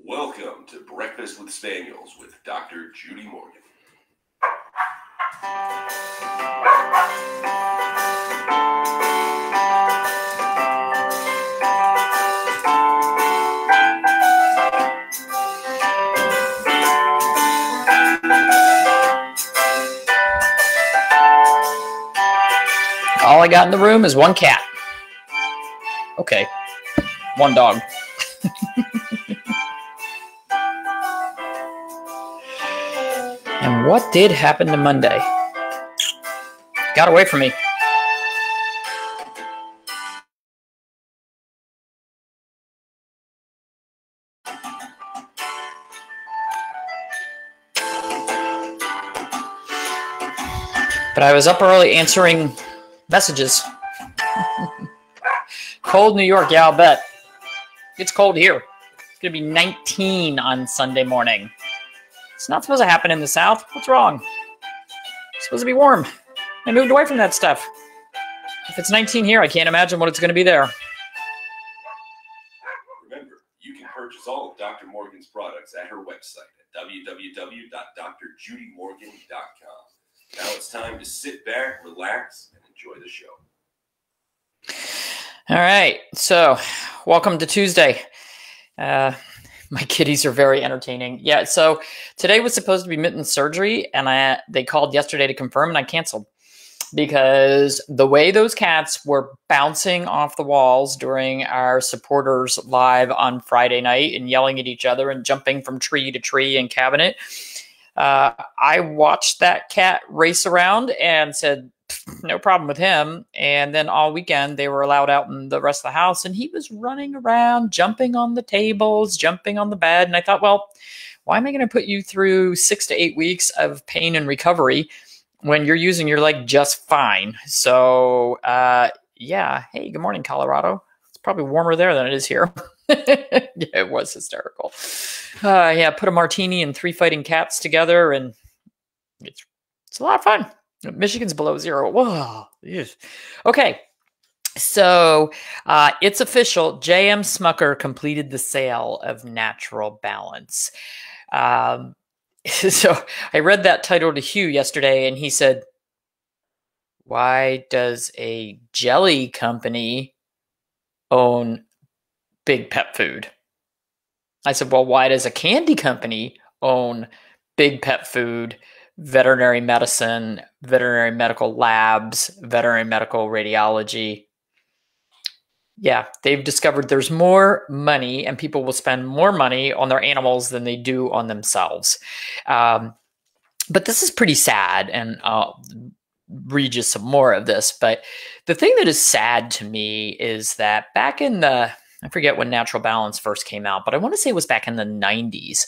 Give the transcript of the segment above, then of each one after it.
Welcome to Breakfast with Spaniels with Dr. Judy Morgan. All I got in the room is one cat. Okay, one dog. And what did happen to Monday? Got away from me. But I was up early answering messages. Cold New York, yeah, I'll bet. It's cold here. It's going to be 19 on Sunday morning. It's not supposed to happen in the South. What's wrong? It's supposed to be warm. I moved away from that stuff. If it's 19 here, I can't imagine what it's going to be there. Remember, you can purchase all of Dr. Morgan's products at her website at www.drjudymorgan.com. Now it's time to sit back, relax, and enjoy the show. All right, so welcome to Tuesday. My kitties are very entertaining. Yeah, so today was supposed to be mitten surgery, and they called yesterday to confirm, and I canceled because the way those cats were bouncing off the walls during our supporters live on Friday night and yelling at each other and jumping from tree to tree and cabinet, I watched that cat race around and said, no problem with him. And then all weekend they were allowed out in the rest of the house and he was running around, jumping on the tables, jumping on the bed. And I thought, well, why am I going to put you through 6 to 8 weeks of pain and recovery when you're using your leg just fine? So, yeah. Hey, good morning, Colorado. It's probably warmer there than it is here. Yeah, it was hysterical. Yeah, put a martini and 3 fighting cats together and it's a lot of fun. Michigan's below zero. Whoa. Yes. Okay. So it's official. J.M. Smucker completed the sale of Natural Balance. So I read that title to Hugh yesterday and he said, why does a jelly company own Big Pet Food? I said, well, why does a candy company own Big Pet Food, veterinary medicine, veterinary medical labs, veterinary medical radiology? Yeah, they've discovered there's more money and people will spend more money on their animals than they do on themselves. But this is pretty sad, and I'll read you some more of this. But the thing that is sad to me is that back in I forget when Natural Balance first came out, but I want to say it was back in the 90s.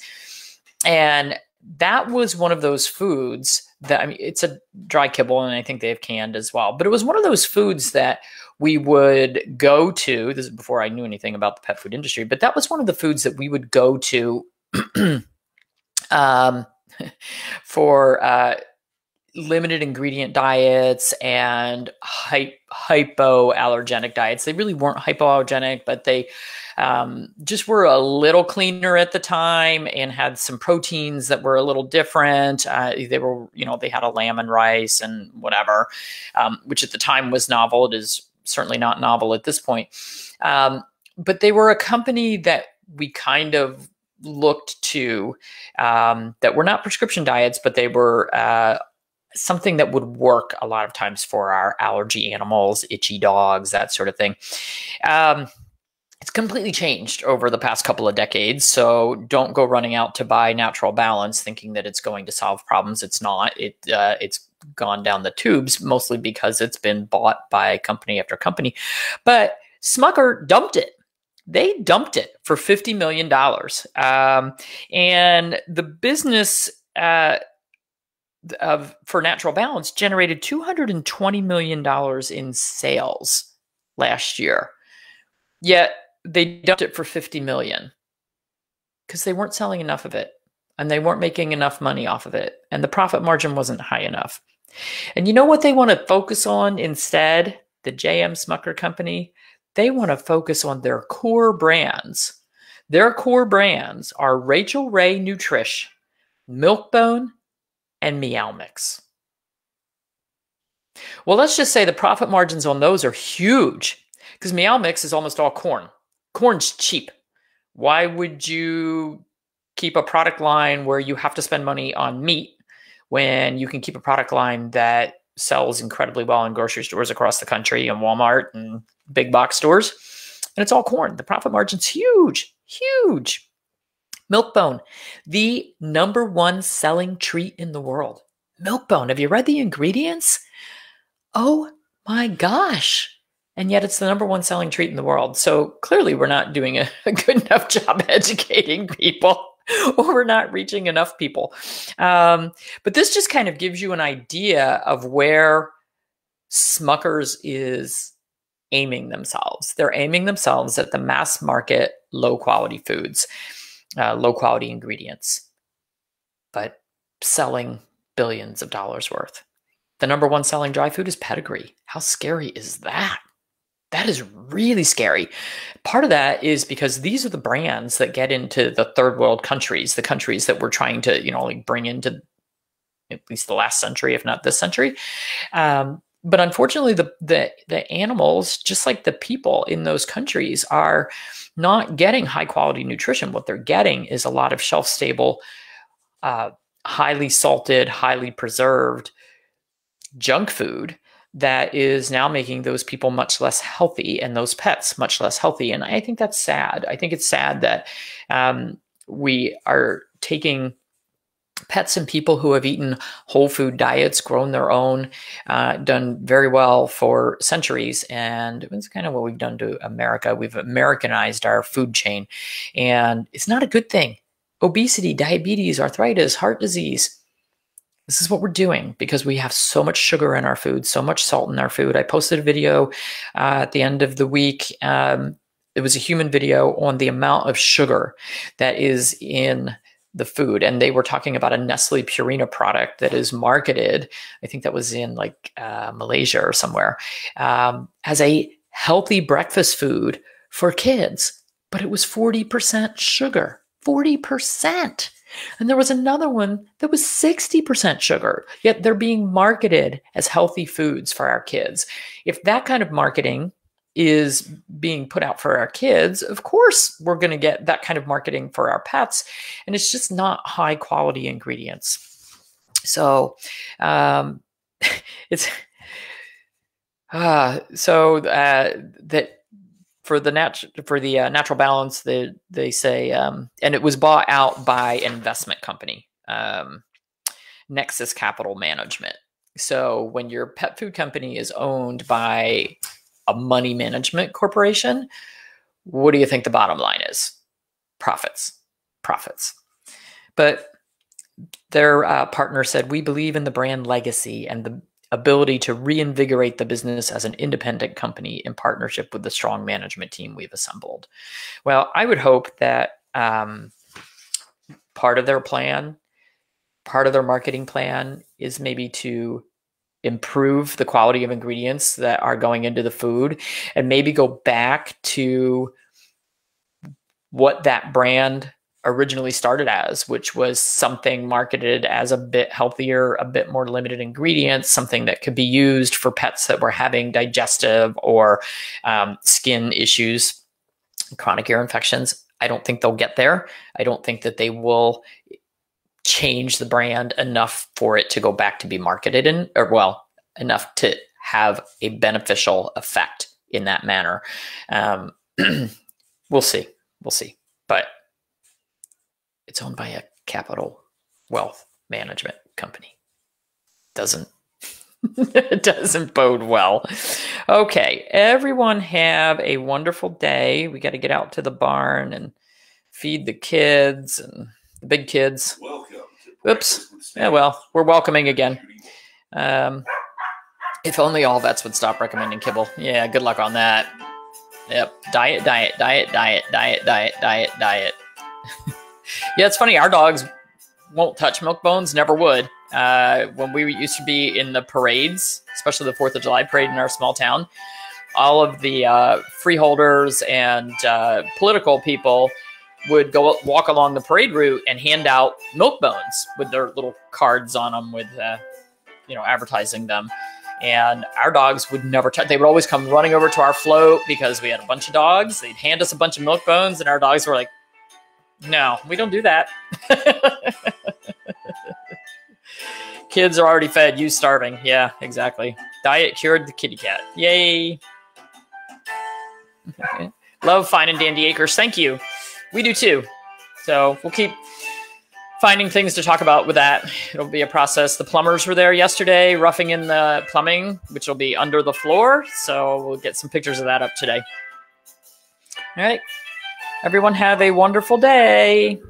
And that was one of those foods that, I mean, it's a dry kibble and I think they have canned as well, but it was one of those foods that we would go to. This is before I knew anything about the pet food industry, but that was one of the foods that we would go to for limited ingredient diets and hypoallergenic diets. They really weren't hypoallergenic, but they just were a little cleaner at the time and had some proteins that were a little different. They were, they had a lamb and rice and whatever, which at the time was novel. It is certainly not novel at this point. But they were a company that we kind of looked to, that were not prescription diets, but they were something that would work a lot of times for our allergy animals, itchy dogs, that sort of thing. It's completely changed over the past couple of decades. So don't go running out to buy Natural Balance thinking that it's going to solve problems. It's not. It's gone down the tubes, mostly because it's been bought by company after company. But Smucker dumped it. They dumped it for $50 million. And the business for Natural Balance generated $220 million in sales last year. Yet they dumped it for $50 million because they weren't selling enough of it and they weren't making enough money off of it. And the profit margin wasn't high enough. And you know what they want to focus on instead? The J.M. Smucker company, they want to focus on their core brands. Their core brands are Rachel Ray Nutrish, Milkbone, and Meow Mix. Well, let's just say the profit margins on those are huge because Meow Mix is almost all corn. Corn's cheap. Why would you keep a product line where you have to spend money on meat when you can keep a product line that sells incredibly well in grocery stores across the country and Walmart and big box stores? And it's all corn. The profit margin's huge, huge. Milkbone, the #1 selling treat in the world. Milkbone, have you read the ingredients? Oh my gosh. And yet it's the #1 selling treat in the world. So clearly we're not doing a good enough job educating people, or we're not reaching enough people. But this just kind of gives you an idea of where Smucker's is aiming themselves. They're aiming themselves at the mass market, low quality foods, low quality ingredients, but selling billions of dollars worth. The #1 selling dry food is Pedigree. How scary is that? That is really scary. Part of that is because these are the brands that get into the third world countries, the countries that we're trying to, like bring into at least the last century, if not this century. But unfortunately, the animals, just like the people in those countries, are not getting high quality nutrition. What they're getting is a lot of shelf stable, highly salted, highly preserved junk food that is now making those people much less healthy and those pets much less healthy. And I think that's sad. I think it's sad that we are taking pets and people who have eaten whole food diets, grown their own, done very well for centuries. And it's kind of what we've done to America. We've Americanized our food chain, and it's not a good thing. Obesity, diabetes, arthritis, heart disease. This is what we're doing because we have so much sugar in our food, so much salt in our food. I posted a video at the end of the week. It was a human video on the amount of sugar that is in the food. And they were talking about a Nestle Purina product that is marketed, I think that was in like Malaysia or somewhere, as a healthy breakfast food for kids. But it was 40% sugar, 40%. And there was another one that was 60% sugar, yet they're being marketed as healthy foods for our kids. If that kind of marketing is being put out for our kids, of course, we're going to get that kind of marketing for our pets. And it's just not high quality ingredients. So it's that for the natural balance, they say, and it was bought out by an investment company, Nexus Capital Management. So when your pet food company is owned by a money management corporation, what do you think the bottom line is? Profits. But their partner said, we believe in the brand legacy and the ability to reinvigorate the business as an independent company in partnership with the strong management team we've assembled. Well, I would hope that part of their plan, part of their marketing plan is maybe to improve the quality of ingredients that are going into the food and maybe go back to what that brand originally started as, which was something marketed as a bit healthier, a bit more limited ingredients, something that could be used for pets that were having digestive or skin issues, chronic ear infections. I don't think they'll get there. I don't think that they will change the brand enough for it to go back to be marketed in, or well, enough to have a beneficial effect in that manner. We'll see. But it's owned by a capital wealth management company. It doesn't bode well. Okay, everyone have a wonderful day. We got to get out to the barn and feed the kids and the big kids. Welcome. Oops. Yeah, well, we're welcoming again. If only all vets would stop recommending kibble. Yeah, good luck on that. Yep. Diet. Yeah, it's funny. Our dogs won't touch milk bones, never would. When we used to be in the parades, especially the 4th of July parade in our small town, all of the freeholders and political people would go walk along the parade route and hand out milk bones with their little cards on them with, advertising them. And our dogs would never touch. They would always come running over to our float because we had a bunch of dogs. They'd hand us a bunch of milk bones, and our dogs were like, no, we don't do that. Kids are already fed, you starving. Yeah, exactly. Diet cured the kitty cat. Yay. Love Fine and Dandy Acres. Thank you. We do too. So we'll keep finding things to talk about with that. It'll be a process. The plumbers were there yesterday, roughing in the plumbing, which will be under the floor. So we'll get some pictures of that up today. All right. Everyone have a wonderful day.